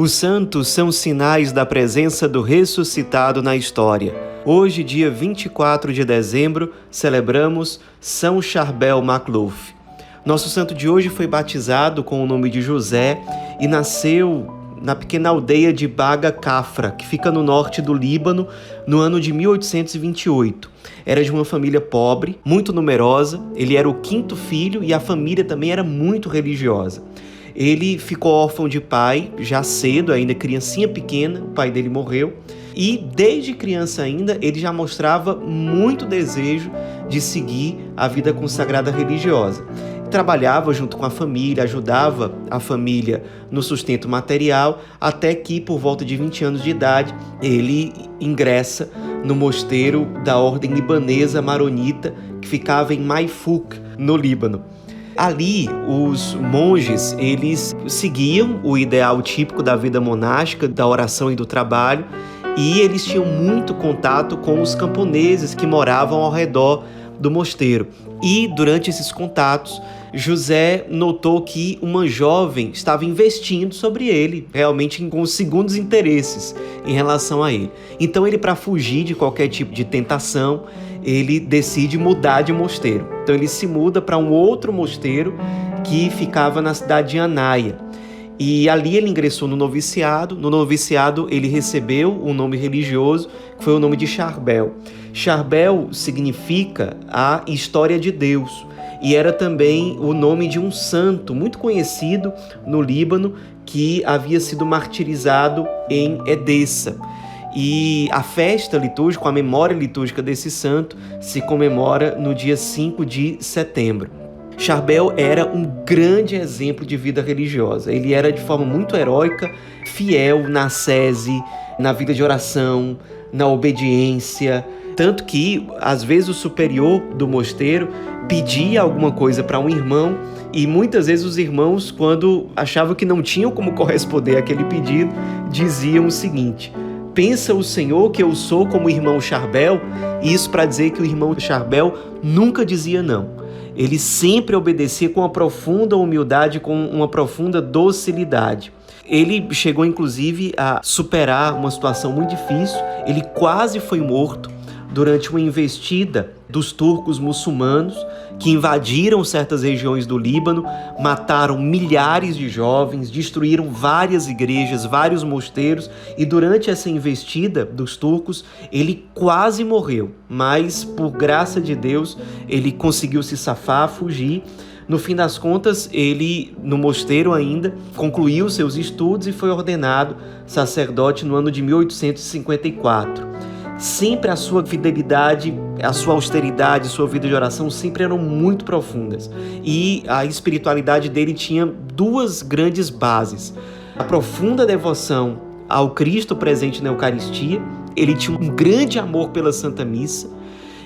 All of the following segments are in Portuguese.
Os santos são sinais da presença do ressuscitado na história. Hoje, dia 24 de dezembro, celebramos São Charbel Macluf. Nosso santo de hoje foi batizado com o nome de José e nasceu na pequena aldeia de Baga Cafra, que fica no norte do Líbano, no ano de 1828. Era de uma família pobre, muito numerosa, ele era o quinto filho e a família também era muito religiosa. Ele ficou órfão de pai já cedo, ainda criancinha pequena, o pai dele morreu. E desde criança ainda, ele já mostrava muito desejo de seguir a vida consagrada religiosa. Trabalhava junto com a família, ajudava a família no sustento material, até que, por volta de 20 anos de idade, ele ingressa no mosteiro da ordem libanesa maronita, que ficava em Maifuk, no Líbano. Ali, os monges, eles seguiam o ideal típico da vida monástica, da oração e do trabalho, e eles tinham muito contato com os camponeses que moravam ao redor do mosteiro. E, durante esses contatos, José notou que uma jovem estava investindo sobre ele, realmente com segundos interesses em relação a ele. Então ele, para fugir de qualquer tipo de tentação, ele decide mudar de mosteiro. Então ele se muda para um outro mosteiro que ficava na cidade de Anaia. E ali ele ingressou no noviciado. No noviciado ele recebeu um nome religioso, que foi o nome de Charbel. Charbel significa a história de Deus. E era também o nome de um santo muito conhecido no Líbano, que havia sido martirizado em Edessa. E a festa litúrgica, a memória litúrgica desse santo, se comemora no dia 5 de setembro. Charbel era um grande exemplo de vida religiosa. Ele era de forma muito heróica, fiel na ascese, na vida de oração, na obediência. Tanto que, às vezes, o superior do mosteiro pedia alguma coisa para um irmão e muitas vezes os irmãos, quando achavam que não tinham como corresponder àquele pedido, diziam o seguinte: pensa o Senhor que eu sou como o irmão Charbel. Isso para dizer que o irmão Charbel nunca dizia não. Ele sempre obedecia com uma profunda humildade, com uma profunda docilidade. Ele chegou, inclusive, a superar uma situação muito difícil. Ele quase foi morto durante uma investida dos turcos muçulmanos que invadiram certas regiões do Líbano, mataram milhares de jovens, destruíram várias igrejas, vários mosteiros, e durante essa investida dos turcos, ele quase morreu, mas por graça de Deus, ele conseguiu se safar, fugir. No fim das contas, ele, no mosteiro ainda, concluiu seus estudos e foi ordenado sacerdote no ano de 1854. Sempre a sua fidelidade, a sua austeridade, sua vida de oração sempre eram muito profundas. E a espiritualidade dele tinha duas grandes bases: a profunda devoção ao Cristo presente na Eucaristia. Ele tinha um grande amor pela Santa Missa.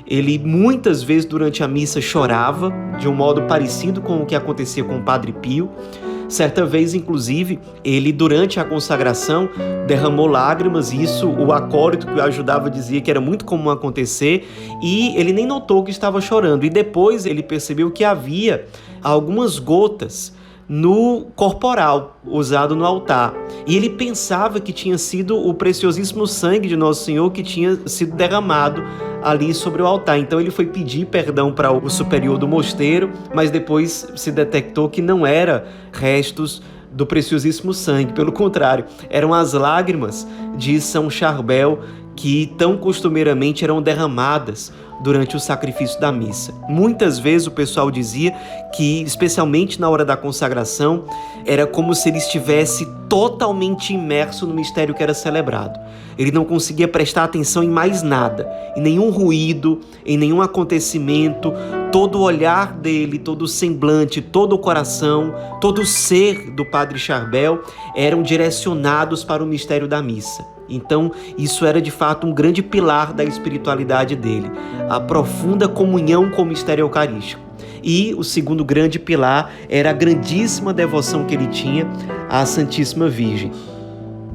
Ele muitas vezes durante a missa chorava, de um modo parecido com o que acontecia com o Padre Pio. Certa vez, inclusive, ele durante a consagração derramou lágrimas, e isso o acólito que o ajudava dizia que era muito comum acontecer, e ele nem notou que estava chorando. E depois ele percebeu que havia algumas gotas no corporal usado no altar, e ele pensava que tinha sido o preciosíssimo sangue de Nosso Senhor que tinha sido derramado ali sobre o altar. Então ele foi pedir perdão para o superior do mosteiro, mas depois se detectou que não era restos do preciosíssimo sangue, pelo contrário, eram as lágrimas de São Charbel que tão costumeiramente eram derramadas durante o sacrifício da missa. Muitas vezes o pessoal dizia que, especialmente na hora da consagração, era como se ele estivesse totalmente imerso no mistério que era celebrado. Ele não conseguia prestar atenção em mais nada, em nenhum ruído, em nenhum acontecimento. Todo o olhar dele, todo o semblante, todo o coração, todo o ser do Padre Charbel eram direcionados para o mistério da missa. Então, isso era de fato um grande pilar da espiritualidade dele, a profunda comunhão com o mistério eucarístico. E o segundo grande pilar era a grandíssima devoção que ele tinha à Santíssima Virgem.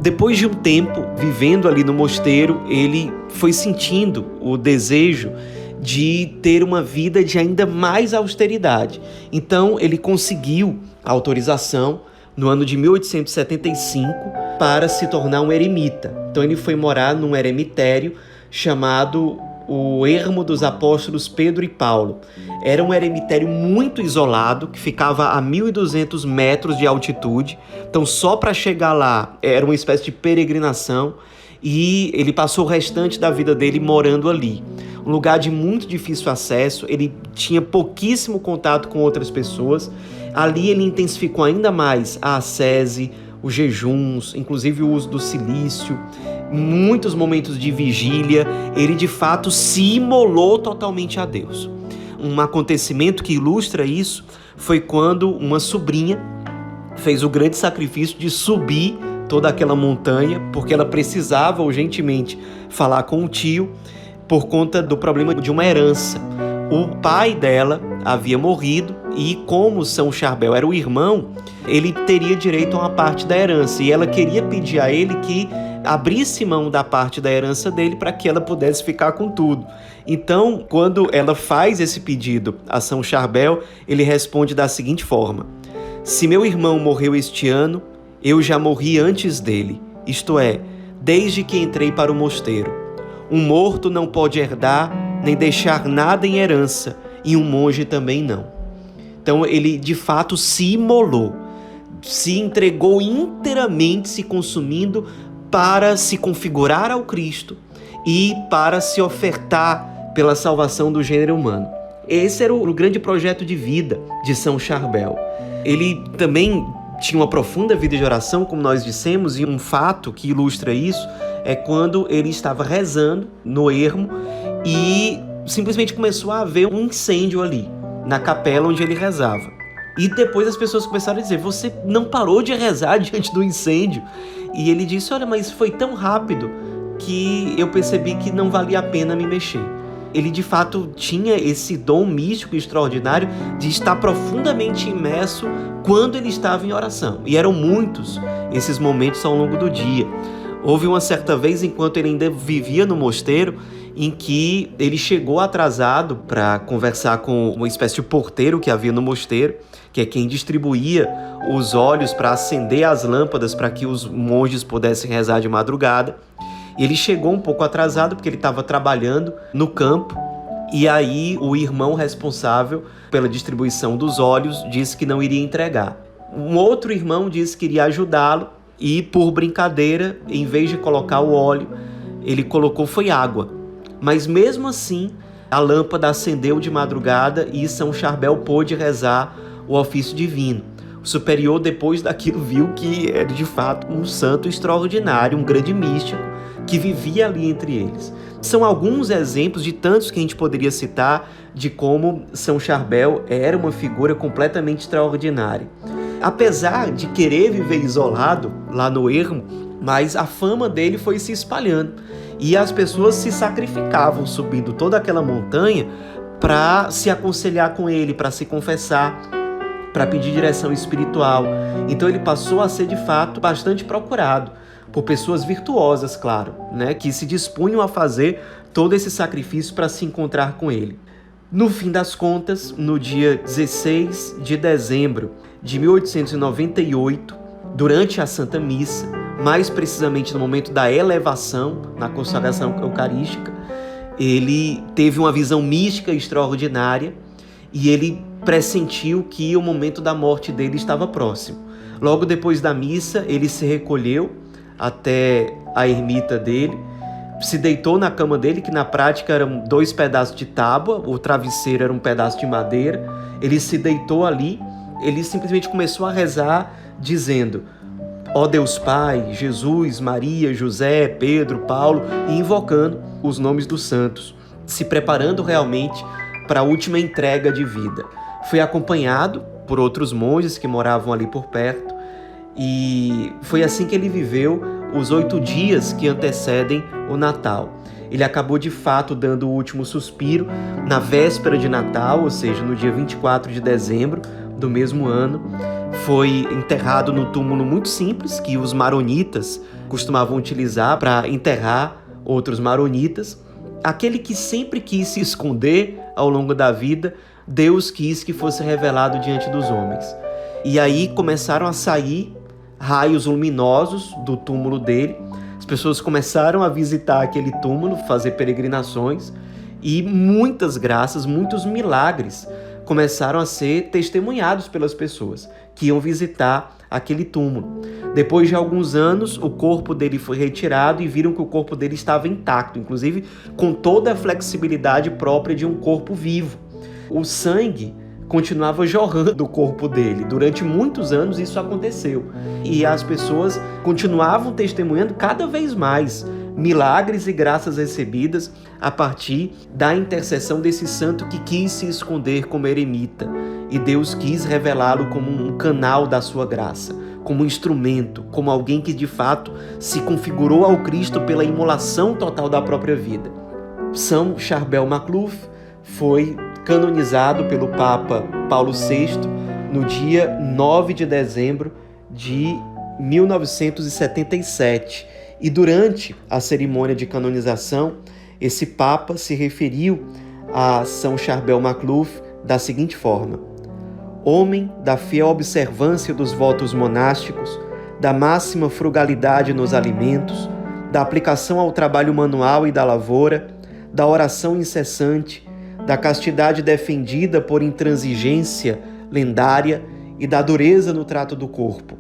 Depois de um tempo vivendo ali no mosteiro, ele foi sentindo o desejo de ter uma vida de ainda mais austeridade. Então ele conseguiu a autorização no ano de 1875 para se tornar um eremita. Então ele foi morar num eremitério chamado o Ermo dos Apóstolos Pedro e Paulo. Era um eremitério muito isolado, que ficava a 1.200 metros de altitude. Então só para chegar lá era uma espécie de peregrinação, e ele passou o restante da vida dele morando ali. Um lugar de muito difícil acesso, ele tinha pouquíssimo contato com outras pessoas. Ali ele intensificou ainda mais a ascese, os jejuns, inclusive o uso do silício, muitos momentos de vigília. Ele de fato se imolou totalmente a Deus. Um acontecimento que ilustra isso foi quando uma sobrinha fez o grande sacrifício de subir toda aquela montanha, porque ela precisava urgentemente falar com o tio por conta do problema de uma herança. O pai dela havia morrido e, como São Charbel era o irmão, ele teria direito a uma parte da herança, e ela queria pedir a ele que abrisse mão da parte da herança dele para que ela pudesse ficar com tudo. Então, quando ela faz esse pedido a São Charbel, ele responde da seguinte forma: se meu irmão morreu este ano, eu já morri antes dele, isto é, desde que entrei para o mosteiro. Um morto não pode herdar nem deixar nada em herança, e um monge também não. Então ele de fato se imolou, se entregou inteiramente, se consumindo para se configurar ao Cristo e para se ofertar pela salvação do gênero humano. Esse era o grande projeto de vida de São Charbel. Ele também tinha uma profunda vida de oração, como nós dissemos, e um fato que ilustra isso é quando ele estava rezando no ermo e simplesmente começou a haver um incêndio ali, na capela onde ele rezava. E depois as pessoas começaram a dizer: você não parou de rezar diante do incêndio? E ele disse: olha, mas foi tão rápido que eu percebi que não valia a pena me mexer. Ele de fato tinha esse dom místico extraordinário de estar profundamente imerso quando ele estava em oração. E eram muitos esses momentos ao longo do dia. Houve uma certa vez, enquanto ele ainda vivia no mosteiro, em que ele chegou atrasado para conversar com uma espécie de porteiro que havia no mosteiro, que é quem distribuía os óleos para acender as lâmpadas para que os monges pudessem rezar de madrugada. Ele chegou um pouco atrasado porque ele estava trabalhando no campo, e aí o irmão responsável pela distribuição dos óleos disse que não iria entregar. Um outro irmão disse que iria ajudá-lo e, por brincadeira, em vez de colocar o óleo, ele colocou foi água. Mas mesmo assim, a lâmpada acendeu de madrugada e São Charbel pôde rezar o ofício divino. O superior, depois daquilo, viu que era de fato um santo extraordinário, um grande místico que vivia ali entre eles. São alguns exemplos de tantos que a gente poderia citar de como São Charbel era uma figura completamente extraordinária. Apesar de querer viver isolado lá no ermo, mas a fama dele foi se espalhando. E as pessoas se sacrificavam subindo toda aquela montanha para se aconselhar com ele, para se confessar, para pedir direção espiritual. Então ele passou a ser de fato bastante procurado por pessoas virtuosas, claro, né, que se dispunham a fazer todo esse sacrifício para se encontrar com ele. No fim das contas, no dia 16 de dezembro de 1898, durante a Santa Missa, mais precisamente no momento da elevação, na consagração eucarística, ele teve uma visão mística extraordinária e ele pressentiu que o momento da morte dele estava próximo. Logo depois da missa, ele se recolheu até a ermita dele, se deitou na cama dele, que na prática eram 2 pedaços de tábua, o travesseiro era um pedaço de madeira. Ele se deitou ali, ele simplesmente começou a rezar, dizendo: ó Deus Pai, Jesus, Maria, José, Pedro, Paulo, e invocando os nomes dos santos, se preparando realmente para a última entrega de vida. Foi acompanhado por outros monges que moravam ali por perto, e foi assim que ele viveu os 8 dias que antecedem o Natal. Ele acabou de fato dando o último suspiro na véspera de Natal, ou seja, no dia 24 de dezembro do mesmo ano. Foi enterrado no túmulo muito simples que os maronitas costumavam utilizar para enterrar outros maronitas. Aquele que sempre quis se esconder ao longo da vida, Deus quis que fosse revelado diante dos homens. E aí começaram a sair raios luminosos do túmulo dele. As pessoas começaram a visitar aquele túmulo, fazer peregrinações, e muitas graças, muitos milagres começaram a ser testemunhados pelas pessoas que iam visitar aquele túmulo. Depois de alguns anos, o corpo dele foi retirado e viram que o corpo dele estava intacto, inclusive com toda a flexibilidade própria de um corpo vivo. O sangue continuava jorrando do corpo dele. Durante muitos anos isso aconteceu. E as pessoas continuavam testemunhando cada vez mais milagres e graças recebidas a partir da intercessão desse santo que quis se esconder como eremita. E Deus quis revelá-lo como um canal da sua graça, como um instrumento, como alguém que de fato se configurou ao Cristo pela imolação total da própria vida. São Charbel Macluf foi canonizado pelo Papa Paulo VI no dia 9 de dezembro de 1977. E durante a cerimônia de canonização, esse Papa se referiu a São Charbel Macluf da seguinte forma: homem da fiel observância dos votos monásticos, da máxima frugalidade nos alimentos, da aplicação ao trabalho manual e da lavoura, da oração incessante, da castidade defendida por intransigência lendária e da dureza no trato do corpo.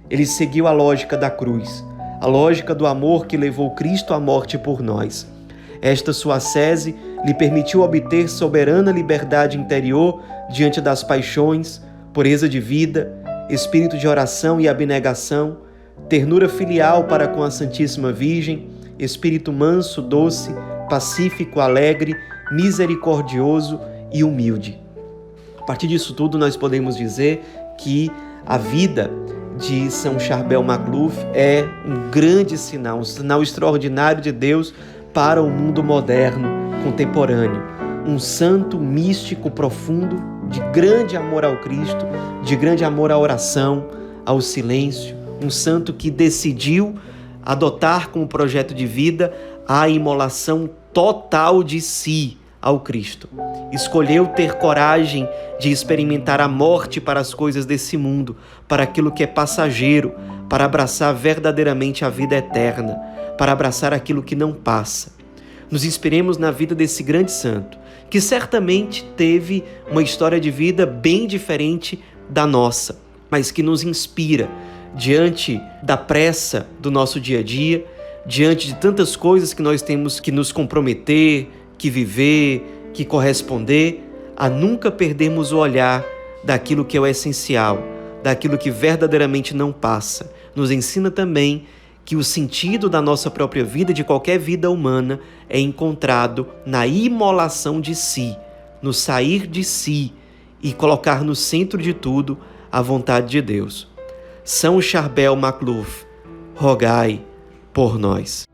Ele seguiu a lógica da cruz, a lógica do amor que levou Cristo à morte por nós. Esta sua ascese lhe permitiu obter soberana liberdade interior diante das paixões, pureza de vida, espírito de oração e abnegação, ternura filial para com a Santíssima Virgem, espírito manso, doce, pacífico, alegre, misericordioso e humilde. A partir disso tudo, nós podemos dizer que a vida de São Charbel Macluf é um grande sinal, um sinal extraordinário de Deus para o mundo moderno, contemporâneo. Um santo místico profundo, de grande amor ao Cristo, de grande amor à oração, ao silêncio. Um santo que decidiu adotar como projeto de vida a imolação total de si ao Cristo. Escolheu ter coragem de experimentar a morte para as coisas desse mundo, para aquilo que é passageiro, para abraçar verdadeiramente a vida eterna, para abraçar aquilo que não passa. Nos inspiremos na vida desse grande santo, que certamente teve uma história de vida bem diferente da nossa, mas que nos inspira diante da pressa do nosso dia a dia, diante de tantas coisas que nós temos que nos comprometer, que viver, que corresponder, a nunca perdermos o olhar daquilo que é o essencial, daquilo que verdadeiramente não passa. Nos ensina também que o sentido da nossa própria vida, de qualquer vida humana, é encontrado na imolação de si, no sair de si e colocar no centro de tudo a vontade de Deus. São Charbel Macluf, rogai por nós.